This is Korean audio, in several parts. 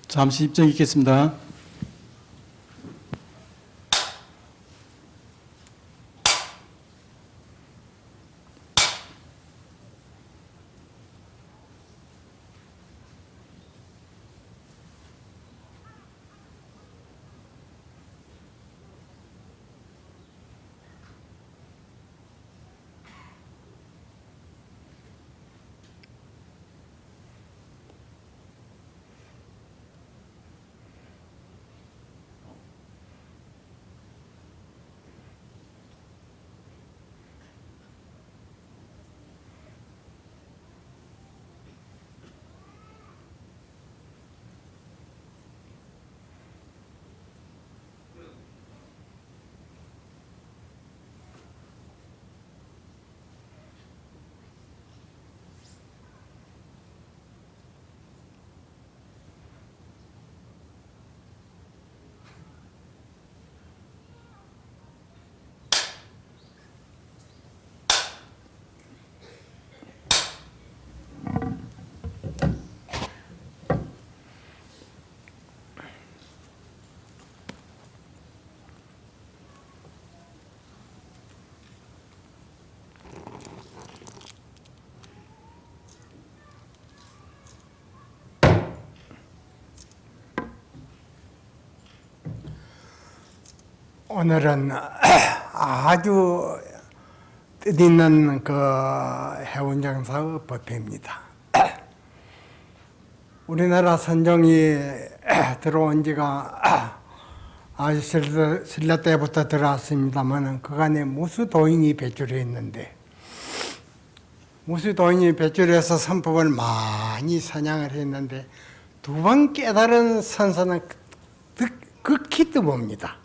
잠시 입장 있겠습니다. 오늘은 아주 뜻있는 그 해운장사의 법회입니다. 우리나라 선종이 들어온 지가 아주 신라 때부터 들어왔습니다만 그간에 무수도인이 배출했는데 무수도인이 배출해서 선법을 많이 선양을 했는데 두 번 깨달은 선사는 극히 드뭅니다.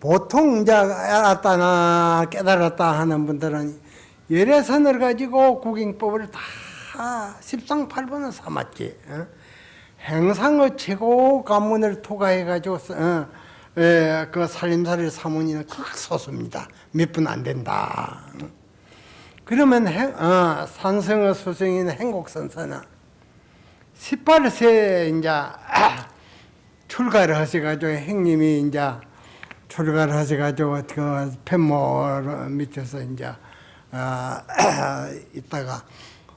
보통 이제 알았다나 깨달았다 하는 분들은 열애선을 가지고 구경법을 다 십상팔번을 삼았지. 행상의 최고 관문을 투과해가지고 그 살림살이를 삼으니는 극소수입니다. 몇 분 안 된다. 그러면 산성의 수성인 행곡선사는 18세 이제 출가를 하셔가지고 형님이 이제 출가를 하셔가지고 그 펜모 밑에서 이제 있다가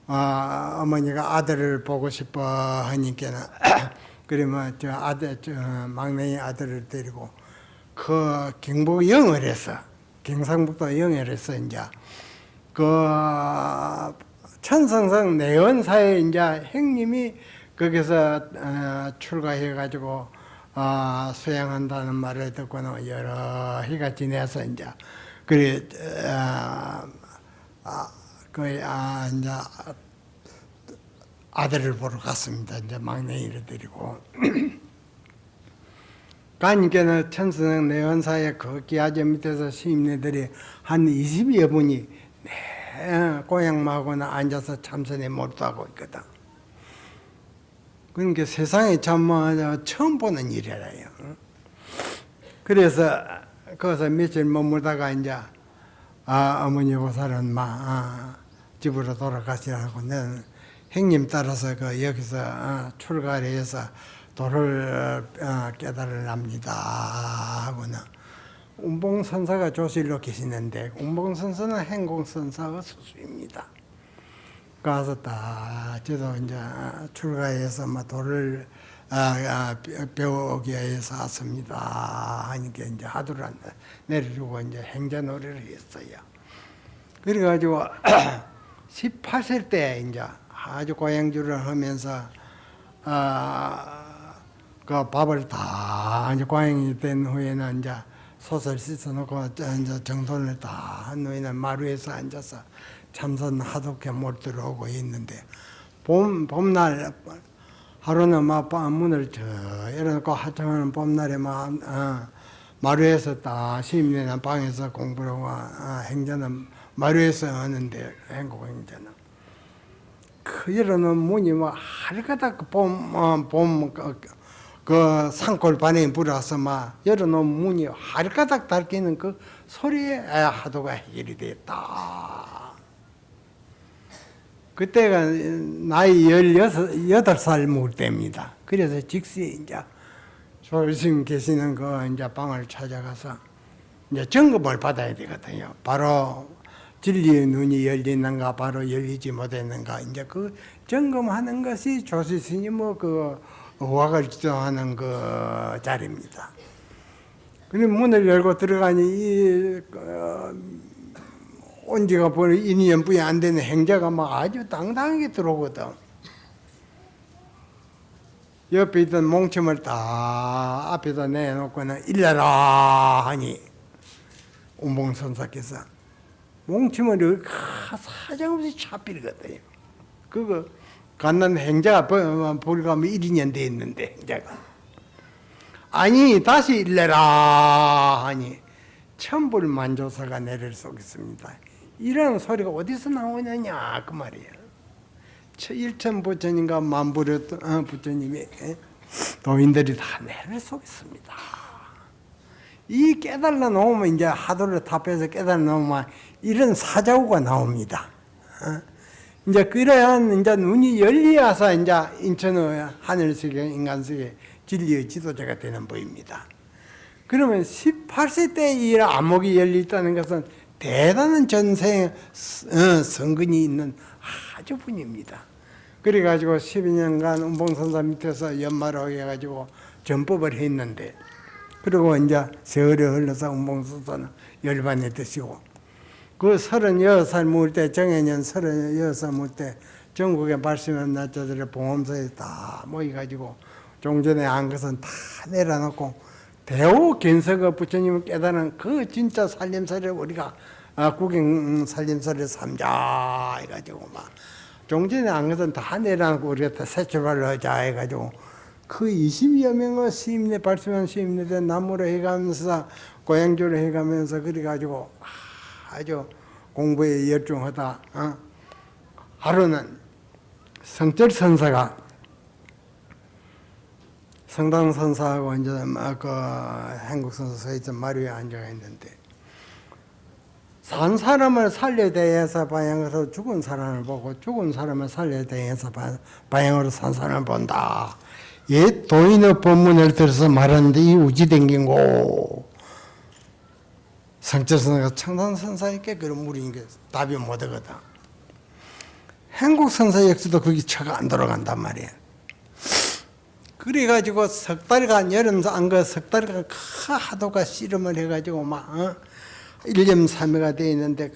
어머니가 아들을 보고 싶어 하니까는 그러면 저 아들 막내 아들을 데리고 그 경북 영월에서 경상북도 영월에서 이제 그 천성성 내원사에 이제 형님이 거기서 출가해가지고 수양한다는 말을 듣고는 여러 해가 지내서 이제 그래 이제 아들을 보러 갔습니다. 이제 막내이를 데리고 가니까는 천성 내원사의 그 기아제 밑에서 시임네들이 한 20여 분이 고향마하고는 앉아서 참선에 몰두하고 있거든. 그러니까 세상에 참 처음 보는 일이라요. 그래서 거기서 며칠 머물다가 이제 어머니 보살은 집으로 돌아가시라고 내는 형님 따라서 그 여기서 출가를 해서 도를 깨달으랍니다 하고는 운봉선사가 조실로 계시는데 운봉선사는 행공선사의 수수입니다. 가서 다 저도 이제 출가해서 도를 배우기 위해서 왔습니다 하니까 이제 하두를 내려주고 이제 행자놀이를 했어요. 그래가지고 18세 때 이제 아주 고향주를 하면서 그 밥을 다 이제 고향이 된 후에는 이제 솥을 씻어놓고 이제 정돈을 다 한 후에는 마루에서 앉아서 참선 하독해 몰두를 하고 있는데 봄날 하루는 막 문을 저 열어놓고 하청하는 봄날에 막 마루에서 딱 시임내는 방에서 공부를 하고 행자는 마루에서 하는데 행복행자는 그 열어놓은 문이 막 할가닥 그 산골 반에 불어서 막 열어놓은 문이 할가닥 닫히는 그 소리에 하도가 해결이 됐다. 그때가 나이 18살 먹을 때입니다. 그래서 즉시 이제 조심 계시는 그 이제 방을 찾아가서 이제 점검을 받아야 되거든요. 바로 진리의 눈이 열리는가, 바로 열리지 못했는가, 이제 그 점검하는 것이 조시 스님의 그 의학을 지도하는 그 자리입니다. 그리고 문을 열고 들어가니 온 지가 보니 2년뿐이 안 되는 행자가 막 아주 당당하게 들어오거든. 옆에 있던 몽침을 다 앞에다 내놓고는 일러라 하니 운봉선사께서 몽침을 사정없이 차필거든요. 그거 갖는 행자가 불가면 1, 2년 됐는데 행자가 아니 다시 일러라 하니 천불만조사가 내릴 쏘겠습니다. 이런 소리가 어디서 나오느냐 그 말이에요. 일천부처님과 만불의 부처님이 도인들이 다 내릴 쏘겠습니다. 이 깨달아 놓으면 이제 하도를 답해서 깨달아 놓으면 이런 사자구가 나옵니다. 이제 그러한 이제 눈이 열리어서 이제 인천의 하늘세계 인간세계 진리의 지도자가 되는 법입니다. 그러면 18세 때 이 암흑이 열렸다는 것은 대단한 전생 성근이 있는 아주 분입니다. 그래가지고 12년간 운봉선사 밑에서 연마로 해가지고 전법을 했는데, 그리고 이제 세월이 흘러서 운봉선사는 열반에 드시고, 그 36살 먹을 때, 정해년 36살 먹을 때 전국의 발심한 날짜들을 봉험소에 다 모여가지고 종전에 한 것은 다 내려놓고 대우 견성의 부처님을 깨달은 그 진짜 살림살이를 우리가 구경 살림살이를 삼자 해가지고 막 종전에 한 것은 다 내려놓고 우리가 다 새 출발을 하자 해가지고 그 20여 명의 시임내 발심한 시임내들 나무로 해가면서 고향주로 해가면서 그래가지고 아주 공부에 열중하다. 하루는 성철선사가 성당선사하고 이제 그 한국선사에 마루에 앉아 있는데 산 사람을 살려야 대해서 방향으로 죽은 사람을 보고 죽은 사람을 살려야 대해서 방향으로 산 사람을 본다. 옛 도인의 법문을 들어서 말하는데 이 우지댕긴고 성철선사가 청산선사에게 그런 물인 게 답이 못하거든. 한국선사 역시도 거기 차가 안 돌아간단 말이야. 그래가지고 석 달간 여름 석 달간 하도가 씨름을 해가지고 막 일념삼매가 돼 있는데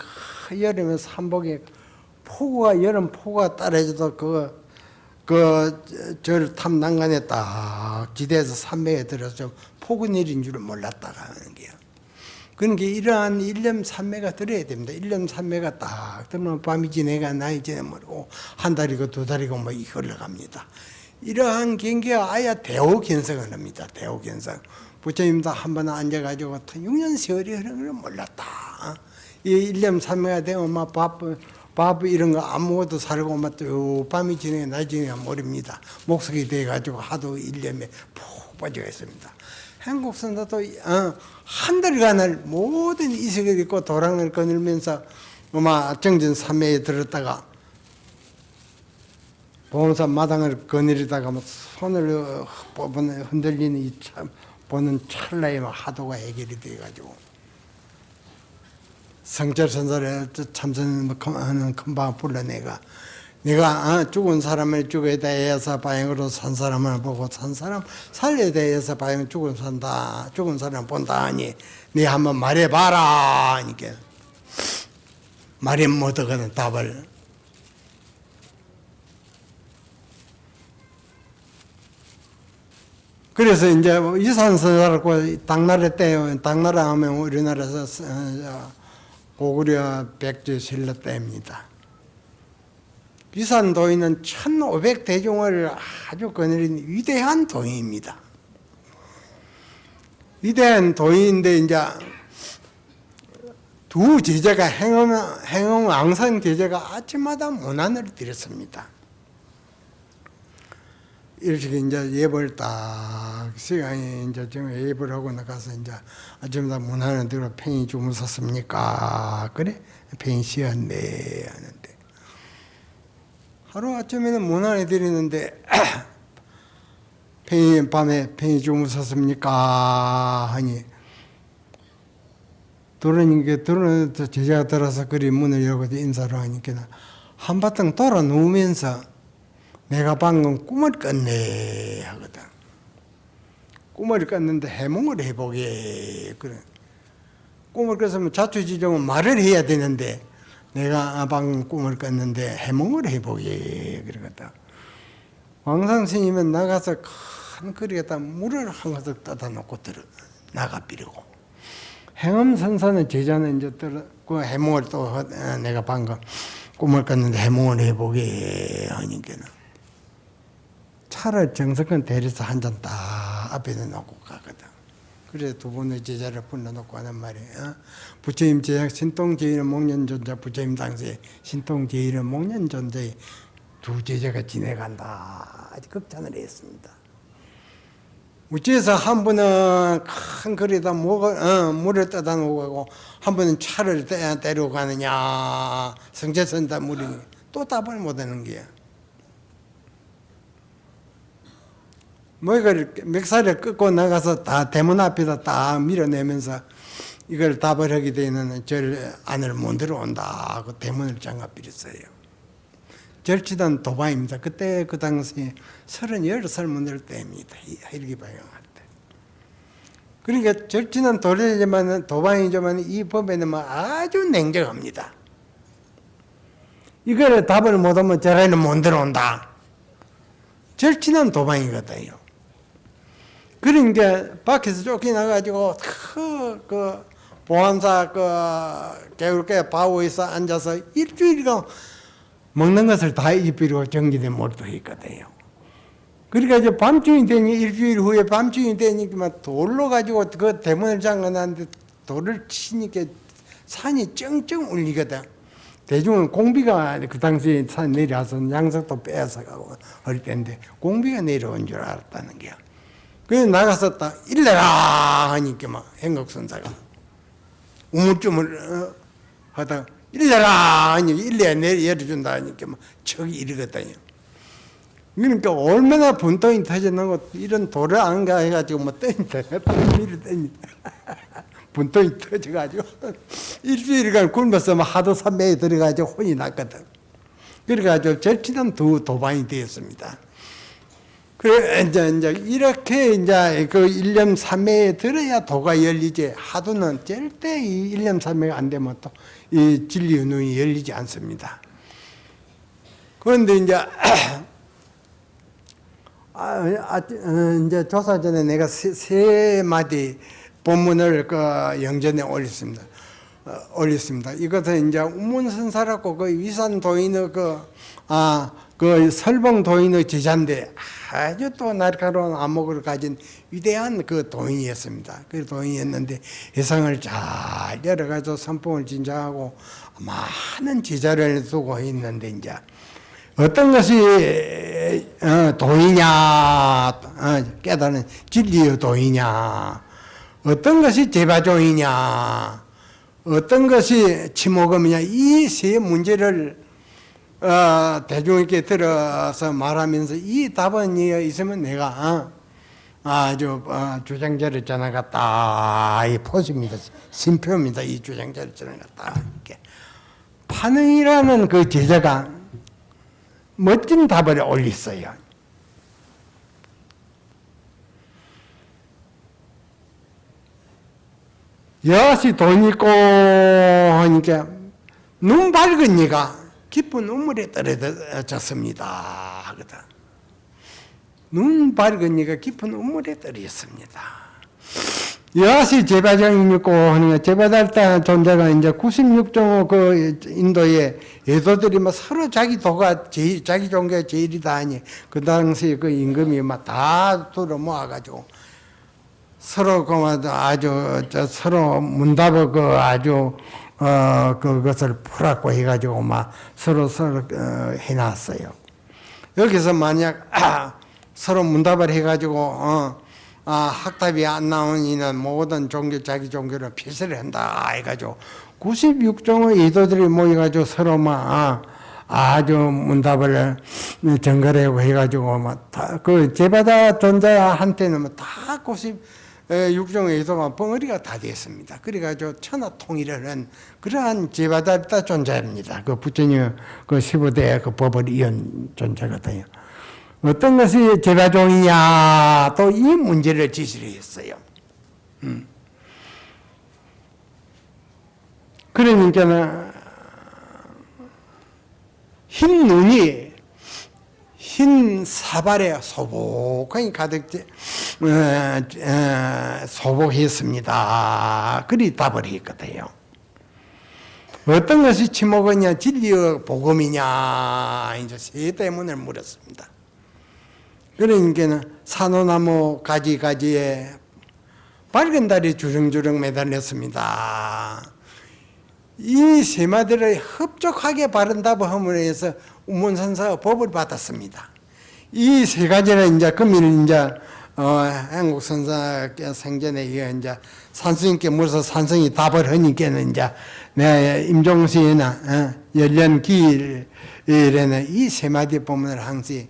그 여름에 삼복에 폭우가 여름 폭우가 떨어져도 저 탐난간에 딱 기대에서 삼매에 들어서 폭우 내린 줄을 몰랐다가 하는 게요. 그러니까 이러한 일념삼매가 들어야 됩니다. 일념삼매가 딱 들면 밤이 지내가 나이 지내버리고 한 달이고 두 달이고 뭐 흘러갑니다. 이러한 경계가 아야 대오견성을 합니다. 대오견성. 부처님도 한 번 앉아가지고 6년 세월이 흐르는 걸 몰랐다. 이 일념삼매가 되면 막 밥 이런 거 아무것도 살고 막 또 밤이 지내 낮이 지내 모릅니다. 목석이 돼가지고 하도 일념에 푹 빠져 있습니다. 한국선사도 한 달간을 모든 이식을 입고 도랑을 거닐면서 정전 삼매에 들었다가 보험사 마당을 거느리다가 손을 흔들리는 이 보는 찰나에 하도가 해결이 돼가지고 성철선사를 참선하는 금방 불러내가 내가 죽은 사람을 죽어야 대해서 방향으로 산 사람을 보고 산 사람 살려야 대해서 방향 죽은 사람 본다 하니 네 한번 말해봐라 하니까 말이 못하거든 답을. 그래서 이제 이산선사라고 당나라 때, 당나라 하면 우리나라에서 고구려 백제 신라 때입니다. 이산 도인은 1500대중을 아주 거느린 위대한 도인입니다. 위대한 도인인데 이제 두 제자가 행엄 앙상 제자가 아침마다 문안을 드렸습니다. 이렇게 이제 예벌 딱 시간이 이제 좀 예벌 하고 나가서 이제 아침마다 문안을 들어 팽이 주무셨습니까? 그래 팽이 쉬었네 하는데 하루 아침에는 문안에 드리는데 밤에 팽이 주무셨습니까? 하니 들어오는 제자가 들어서 그리 문을 열고 인사를 하니까 한바탕 돌아 누우면서 내가 방금 꿈을 꿨네 하거든. 꿈을 꿨는데 해몽을 해보게. 그래. 꿈을 꿨으면 자초지종은 말을 해야 되는데 내가 방금 꿈을 꿨는데 해몽을 해보게 그러거든. 왕상 스님은 나가서 큰 그릇에다 물을 한 그릇 떠다 놓고 나가 비려고. 행엄선사는 제자는 이제 그 해몽을 또 내가 방금 꿈을 꿨는데 해몽을 해보게 하니까는 차를 정석한 대리서 한 잔 딱 앞에다 놓고 가거든. 그래서 두 분의 제자를 불러놓고 하는 말이에요. 부처님 제자 신통제일은 목련존자, 부처님 당시에 신통제일은 목련존자의 두 제자가 지내간다. 아주 극찬을 했습니다. 우찌에서 한 분은 큰 그릇에다 물을 떠다 놓고 가고 한 분은 차를 때리고 가느냐. 성제선다 물이 또 답을 못하는 게야. 이걸 멱살을 끄고 나가서 다 대문 앞에다 딱 밀어내면서 이걸 답을 하게 되면 절 안을 못 들어온다. 그 대문을 장갑 빌었어요. 절치단 도바입니다. 그때 그 당시에 38살 문을 때입니다. 헬기 발령할 때. 그러니까 절치단 도바이지만 이 법에는 아주 냉정합니다. 이걸 답을 못하면 절에는 못 들어온다. 절친한 도방이거든요. 그러니까 밖에서 쫓겨나가지고 그 보안사 개울가에 바위에서 앉아서 일주일간 먹는 것을 다 입비로 정리된 몰도 했거든요. 그러니까 이제 밤중이 되니 일주일 후에 밤중이 되니까 돌로 가지고 그 대문을 잠가놨는데 돌을 치니까 산이 쩡쩡 울리거든. 대중은 공비가 그 당시에 산 내려와서 양석도 빼앗아 가고 할 때인데 공비가 내려온 줄 알았다는 거야. 그래서 나가서 딱 일내라 하니까 막 행국선사가 우물쭈물 하다가 일내라 하니까 일내야 내려준다 하니까 막 척이 이러거든요. 그러니까 얼마나 분통이 터져나고 이런 돌을 안 가해가지고 뭐 땡이다 밀을 땡이다 분통이 터져가지고 일주일간 굶었으면 하도 산매에 들어가지고 혼이 났거든. 그래가지고 절친한 두 도반이 되었습니다. 그래 이제 이렇게 이제 그 일념 삼매에 들어야 도가 열리지. 하도는 절대 이 일념 삼매가 안 되면 또 이 진리의 눈이 열리지 않습니다. 그런데 이제 이제 조사 전에 내가 세 마디 본문을 그 영전에 올렸습니다. 이것은 이제 우문선사라고 그 위산 도인의 그 설봉 도인의 제자인데 아주 또 날카로운 안목을 가진 위대한 그 도인이었습니다. 그 도인이었는데 해상을 잘 열어가지고 선봉을 진정하고 많은 제자를 두고 있는데 이제 어떤 것이 도이냐 깨달은 진리의 도이냐 어떤 것이 제바종이냐 어떤 것이 치모금이냐 이 세 문제를 대중에게 들어서 말하면서 이 답은 있으면 내가 아주 주장자를 전하겠다 이 포즈입니다. 심표입니다. 이 주장자를 전하겠다 이렇게 판응이라는 그 제자가 멋진 답을 올렸어요. 여시 돈 있고 하니까 눈 밝은 이가 깊은 눈물에 떨어졌습니다 하거든. 눈 밝은 이가 깊은 눈물에 떨어졌습니다. 여시 제바장이 있고 하니까 제바달다 존재가 이제 96종의 그 인도의 예도들이 막 서로 자기 도가 자기 종교가 제일이다 하니 그 당시 그 임금이 막 다 들어 모아가지고 서로 아주 서로 문답을 아주 그것을 풀었고 해가지고 막 서로 해놨어요. 여기서 만약 서로 문답을 해가지고 학답이 안 나온 이는 모든 종교 자기 종교를 폐쇄를 한다 해가지고 96종의 이도들이 모여가지고 서로 막 아주 문답을 정갈하고 해가지고 그 제바다 존자한테는 다 96종에서만 벙어리가 다 됐습니다. 그래가지고 천하 통일을 한 그러한 제바다 존자입니다. 그 부처님 그 15대 그 법을 이은 존재거든요. 어떤 것이 제바종이냐 또 이 문제를 제시를 했어요. 그러니까는 흰 눈이 흰 사발에 소복하게 가득 소복했습니다. 그리 답을 했거든요. 어떤 것이 지목이냐 진리의 복음이냐 이제 세 대문을 물었습니다. 그러니까는 산호나무 가지가지에 밝은 달이 주렁주렁 매달렸습니다. 이 세 마디를 흡족하게 바른 답을 함으로 해서 운문선사가 법을 받았습니다. 이 세 가지는 이제 금일 이제 한국선사 생전에 이제 산스님께 물어서 산성이 답을 하니까는 이제 내 임종시나 열련기일에는 이 세 마디 법문을 항상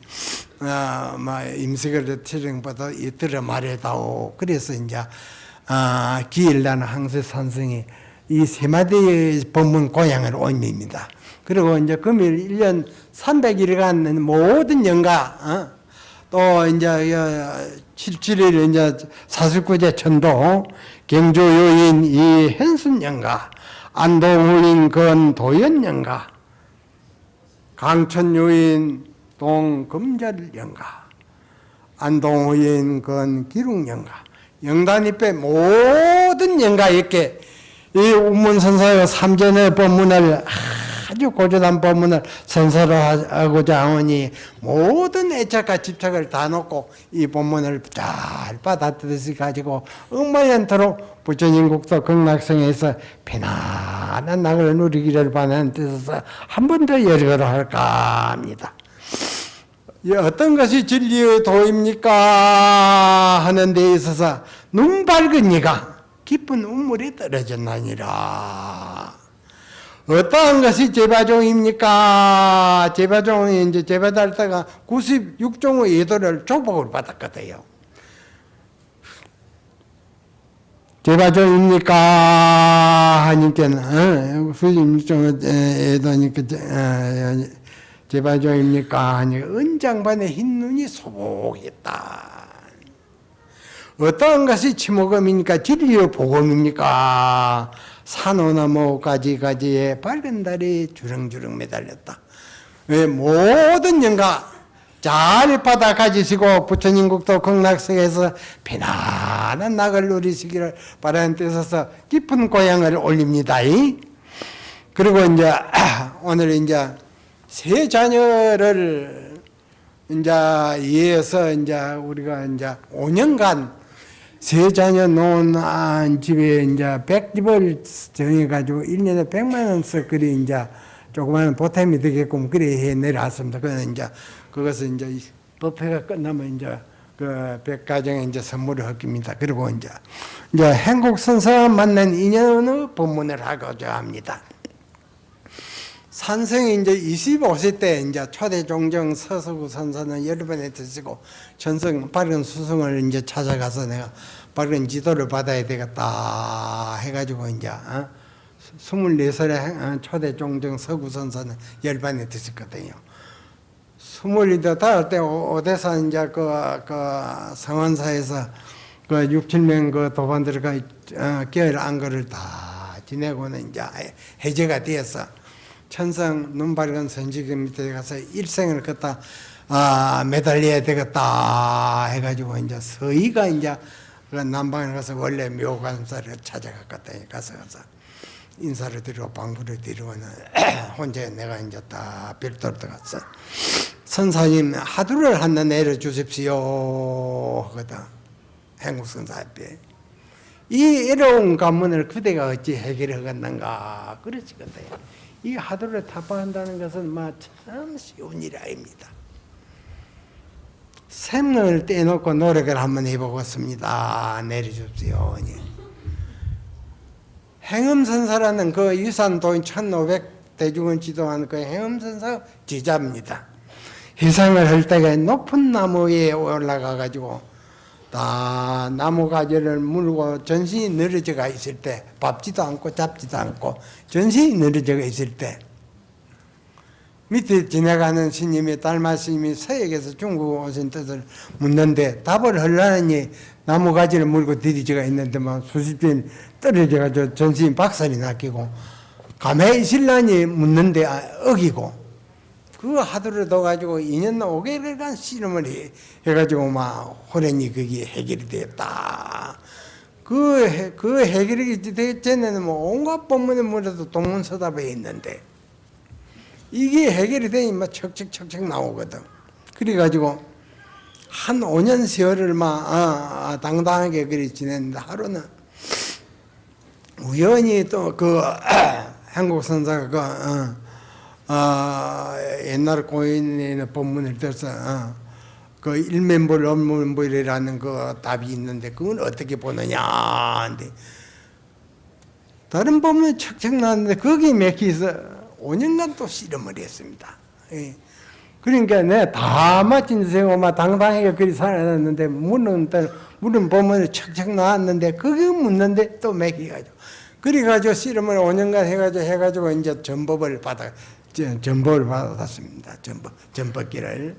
임석을 치령받아 들어 말해다오. 그래서 이제 기일날 항상 산성이 이 세 마디의 법문 고향을 올립니다. 그리고 이제 금일 1년 300일간 모든 연가, 또 이제 77일 이제 사슬구제 천도, 경조요인 이 현순 연가, 안동훈인 건 도연 연가, 강천요인 동금절 연가, 안동후인 건 기룩 연가, 영단이 빼 모든 연가였게 이 운문선사의 삼전의 법문을 아주 고조한 법문을 선사를 하고자 하오니 모든 애착과 집착을 다 놓고 이 법문을 잘 받아들여서 가지고 억만연토록 부처님국도 극락성에서 편안한 낙을 누리기를 바라는 뜻에서 한 번 더 열거를 할까 합니다. 어떤 것이 진리의 도입니까 하는 데 있어서 눈 밝은 이가 깊은 우물이 떨어졌나니라. 어떠한 것이 제바종입니까? 제바종이 이제 제바달다가 96종의 예도를 조복을 받았거든요. 제바종입니까? 하니까는 96종의 예도니까 제바종입니까? 하니까 은장반의 흰 눈이 소복했다. 어떠한 것이 치모금입니까? 진리의 복음입니까? 산호나무 가지가지에 밝은 달이 주렁주렁 매달렸다. 모든 영가 잘 받아 가지시고 부처님국도 극락성에서 편안한 낙을 누리시기를 바라는 뜻에서 깊은 고향을 올립니다. 그리고 이제 오늘 이제 세 자녀를 이제 이해해서 이제 우리가 이제 5년간 세 자녀 놓은 집에 이제 100집을 정해가지고 1년에 100만원씩 그리 이제 조그마한 보탬이 되게끔 그리 해 내려왔습니다. 그는 이제 그것은 이제 법회가 끝나면 이제 그 100가정에 이제 선물을 하깁니다. 그리고 이제 행국선사 만난 인연의 법문을 하고자 합니다. 산성이 이제 25세 때 이제 초대 종정 서서구 선사는 여러 번에 드시고 전성 밝은 수성을 이제 찾아가서 내가 밝은 지도를 받아야 되겠다 해가지고 이제 24살에 초대 종정 서구 선사는 열 번에 드셨거든요. 25때 오대사 이제 그 성원사에서 그 6, 7명 그 도반들과 계열 안거를 다 지내고는 이제 해제가 되어서 천성 눈밝은 선지금 밑에 가서 일생을 걷다 매달려야 되겠다 해가지고 이제 서희가 이제 남방에 가서 원래 묘관사를 찾아갔거든요. 가서 인사를 드리고 방부를 드리고는 혼자 내가 이제 다 별도로 들어갔어. 선사님 하두를 하나 내려주십시오 하거든. 행국선사 앞에 이 어려운 관문을 그대가 어찌 해결하겠는가 그러시거든요. 이 하도를 타파한다는 것은 참 쉬운 일이 아닙니다. 생명을 떼놓고 노력을 한번 해보겠습니다. 내려주십시오. 행음선사라는 그 유산도인 1500 대중을 지도하는 그 행엄선사 제자입니다. 회상을 할 때가 높은 나무 위에 올라가 가지고 다 나무 가지를 물고 전신이 늘어져가 있을 때, 밟지도 않고 잡지도 않고 전신이 늘어져가 있을 때, 밑에 지나가는 스님이 달마 스님이 서역에서 중국 오신 뜻을 묻는데 답을 하려니 나무 가지를 물고 디디져가 있는데만 수십 년 떨어져가지고 전신이 박살이 났기고, 가만히 있으려니 묻는데 어기고, 그거 하더라도 가지고 2년 5개월간 씨름을 해가지고 막 호련히 그게 해결이 되었다. 그 해결이 됐전에는 뭐 온갖 법문에 물어도 동문서답에 있는데, 이게 해결이 되니 막 척척척척 나오거든. 그래가지고 한 5년 세월을 막 당당하게 그리 지냈는데, 하루는 우연히 또 그 한국 선사가 옛날 고인의 법문을 들어서 그 일면불 업문불이라는 그 답이 있는데, 그건 어떻게 보느냐. 근데 다른 법문이 척척 나왔는데 거기에 맥혀서 5년간 또 씨름을 했습니다. 예. 그러니까 내가 다 맞힌 세고만 당당하게 그리 살아났는데, 물은 법문이 척척 나왔는데 거기 묻는데 또 맥혀가지고, 그래가지고 씨름을 5년간 해가지고 이제 전법을 받았습니다. 전법기를.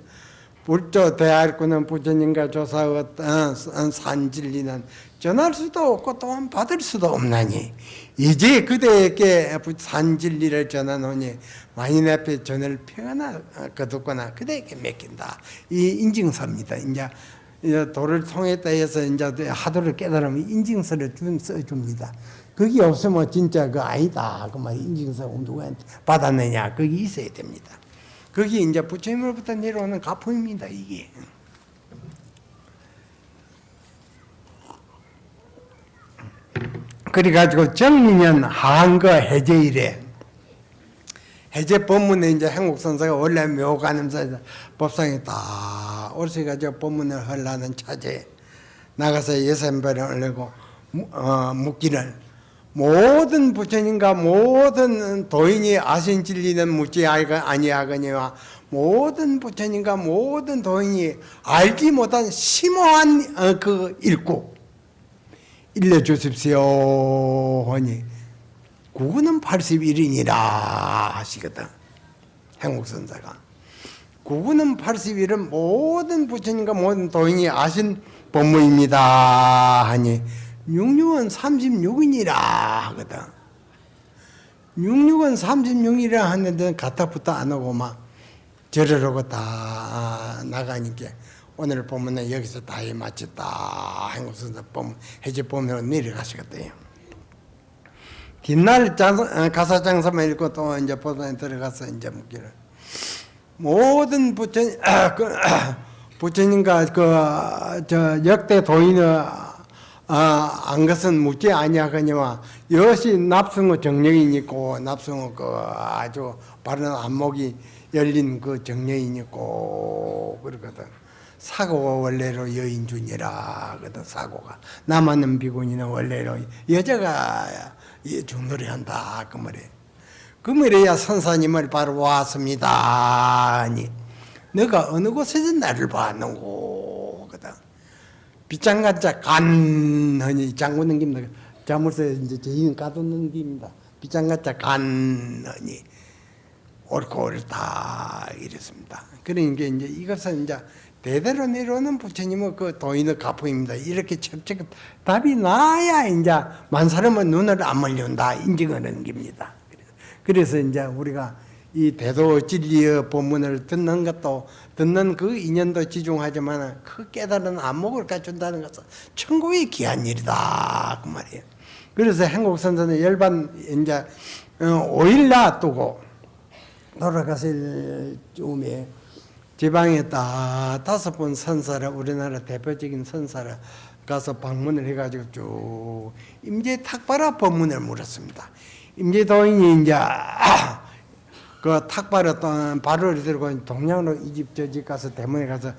불조 대할구는 부처님과 조사하고 산진리는 전할 수도 없고 또한 받을 수도 없나니, 이제 그대에게 산진리를 전하노니 만인 앞에 전을 평하나 거두거나 그대에게 맡긴다. 이 인증서입니다. 이제 도를 통했다 해서 이제 하도를 깨달으면 인증서를 써줍니다. 그게 없으면 진짜 그 아니다. 그 말 인증서 누구한테 받았느냐. 그게 있어야 됩니다. 그게 이제 부처님으로부터 내려오는 가품입니다, 이게. 그래가지고 정리년 한거 해제일에, 해제 법문에 이제 한국 선사가 원래 묘관음사에서 법상에 다 오셔가지고 법문을 하려는 차제에 나가서 예산별을 올리고 묻기를, 모든 부처님과 모든 도인이 아신 진리는 묻지 아니하거니와 모든 부처님과 모든 도인이 알지 못한 심오한 그 일구 일러주십시오 하니, 구구는 81인이라 하시거든. 행옥선사가 구구는 81은 모든 부처님과 모든 도인이 아신 법문입니다 하니, 66은 36이니라 하거든. 66은 36이라 하는데 가타부터 안 오고 막 저러고 다 나가니까, 오늘 보면은 여기서 다 마쳤다. 행옥선사 법문 해제 법문으로 내려가시거든요. 뒷날 가사장사만 읽고 또 이제 법문에 들어가서 이제 묻기를, 모든 부처님과 저 역대 도인의 안 것은 묻지 아니하거니와 여시 납승의 정령이 있고, 납승의 그 아주 바른 안목이 열린 그 정령이 있고 그러거든. 사고가 원래로 여인준이라 하거든. 사고가 남아는 비구니는 원래로 여자가 중노래 한다 그 말이에요. 그 말이야 선사님을 바로 왔습니다 하니, 너가 어느 곳에서 나를 봤는고 거든. 빗장가자 간하니 장구 넘깁니다. 자물쇠 이제 저희는 가둬놓는 겁니다. 빗장가자 간하니 옳고 옳다 이랬습니다. 그러니까 이제 이것은 이제 대대로 내려오는 부처님의 그 도인의 가풍입니다. 이렇게 척척 답이 나야 이제 만 사람은 눈을 안 멀린다 인정하는 겁니다. 그래서 이제 우리가 이 대도 진리의 본문을 듣는 것도, 듣는 그 인연도 지중하지만 그 깨달은 안목을 갖춘다는 것은 천국의 귀한 일이다 그 말이에요. 그래서 한국선사는 열반 이제 5일 놔두고 돌아가실 즈음에 지방에 딱 5번 선사를, 우리나라 대표적인 선사를 가서 방문을 해가지고 쭉 임재 탁발아 법문을 물었습니다. 임재 도인이 이제 그 탁발했던 발을 들고 동양으로 이 집 저 집 가서 대문에 가서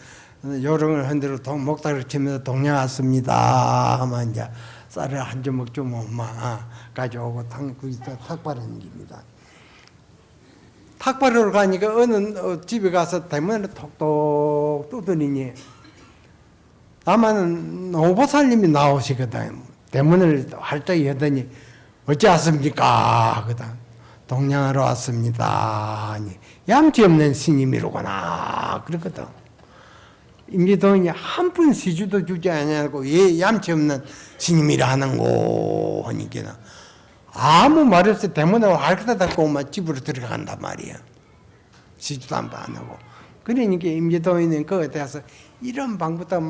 요령을 흔들어 목다리를 치면서 동양 왔습니다 하면 이제 쌀을 한 주먹 주면 막 가져오고 거기서 탁발하는 겁니다. 탁발을 가니까 어느 집에 가서 대문을 톡톡 두드리니 다만 노보살님이 나오시거든. 대문을 활짝 여더니 어찌 왔습니까? 하거든. 동양하러 왔습니다. 아니, 얌치 없는 스님이로구나. 그랬거든. 임재동이 한 푼 시주도 주지 않냐고 왜 얌치 없는 스님이라 하는고 하니까 아무 말 없이 대문을 활짝 닫고 오면 집으로 들어간단 말이야. 시주도 안 하고. 그러니까 임재동이는 그거에 대해서 이런 방부터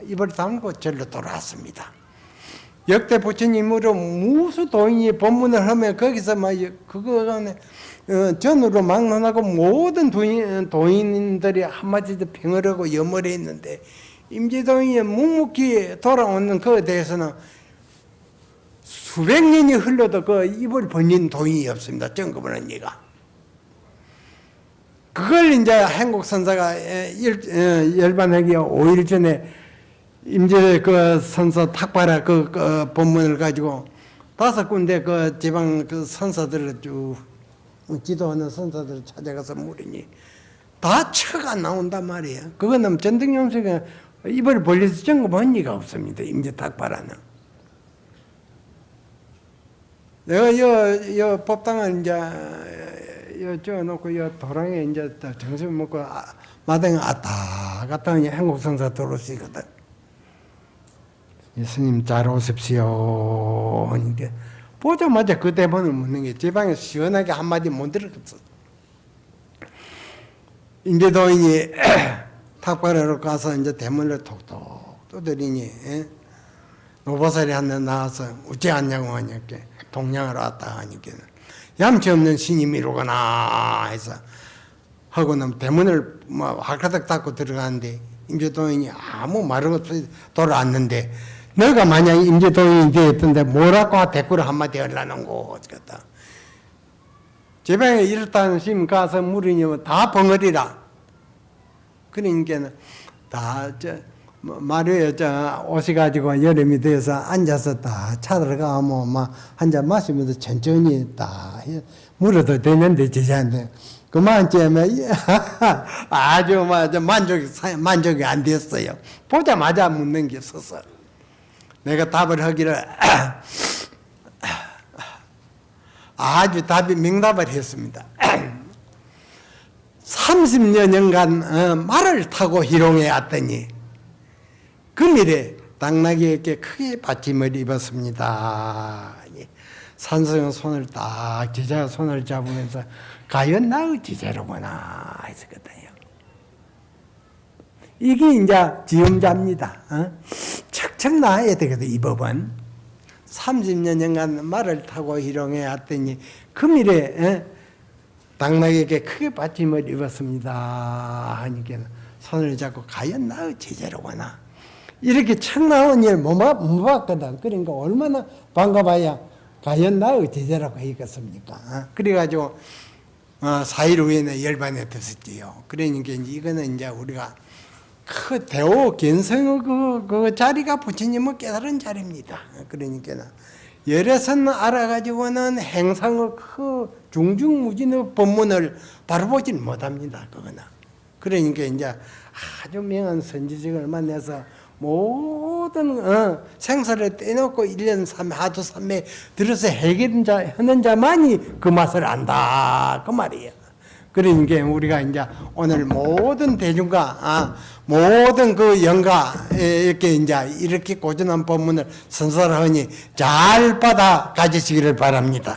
입을 다물고 절로 돌아왔습니다. 역대 부처님으로 무수 도인이 법문을 하면 거기서 막 그거 전으로 막론하고 모든 도인들이 한마디도 평을 하고 염을 했는데 임재도인이 묵묵히 돌아오는 그에 대해서는 수백 년이 흘러도 그 입을 벌린 도인이 없습니다. 정급은 얘가. 그걸 이제 한국선사가 열반하기 5일 전에 임재 그 선사 탁발아 그 법문을 가지고 5군데 그 지방 그 선사들을 쭉 지도하는 선사들을 찾아가서 물으니 다 처가 나온단 말이에요. 그거는 전등용석에 입을 벌려서 점검한 리가 없습니다. 임재 탁발아는. 내가 여 법당을 이제 쪄놓고 여 도랑에 이제 정신 먹고 마당에 왔다 갔다 하니 한국선사 도로시거든. 예수님 잘 오십시오. 하니까 보자마자 그 대본을 묻는 게 제 방에서 시원하게 한마디 못 들었어. 임재도인이 탁발하러 가서 이제 대문을 톡톡 두드리니 노보살이 한테 나와서 어찌 왔냐고 하니까 동양을 왔다 하니까 얌치 없는 스님이로구나 해서 하고는 대문을 뭐 활가닥 닫고 들어가는데 임재도인이 아무 말 없이 돌아왔는데 너가 만약 임재도인이 되었던데 뭐라고 대꾸를 한마디 하려는 거 어쩌겠다. 제 방에 이렇다는 스님 가서 물으니 다 벙어리라. 그러니까 다 말이에요. 오셔가지고 여름이 돼서 앉아서 다 차들어가면 막 한 잔 마시면서 천천히 다 물어도 되는데 제자한테 그만쯤에 아주 만족이 안 됐어요. 보자마자 묻는 게 있어서 내가 답을 하기를 아주 답이 명답을 했습니다. 30년간 말을 타고 희롱해 왔더니 금일에 당나귀에게 크게 받침을 입었습니다. 산성의 손을 딱 제자가 손을 잡으면서 과연 나의 제자로구나 했었거든요. 이게 이제 지음자입니다. 척척 나와야 되거든. 이 법은 30년간 말을 타고 희롱해 왔더니 금일에 당나귀에게 크게 받침을 입었습니다 하니까 손을 잡고 과연 나의 제자로구나 이렇게 척 나온 일 못 봤거든. 그러니까 얼마나 반가워야 과연 나의 제자라고 하겠습니까? 그래가지고 4일 후에는 열반에 들었지요. 그러니까 이거는 이제 우리가 그 대오 견성의 그 자리가 부처님을 깨달은 자리입니다. 그러니까 열애선 알아가지고는 행상의 그 중중무진의 법문을 바로 보지는 못합니다. 그거는. 그러니까 이제 아주 명한 선지식을 만나서 모든 생사를 떼놓고 1년 3회, 하루 3회 들어서 하는 자만이 그 맛을 안다. 그 말이에요. 그러니까 우리가 이제 오늘 모든 대중과 모든 그 영가 이렇게 이제 이렇게 고전한 법문을 선설하니 잘 받아 가지시기를 바랍니다.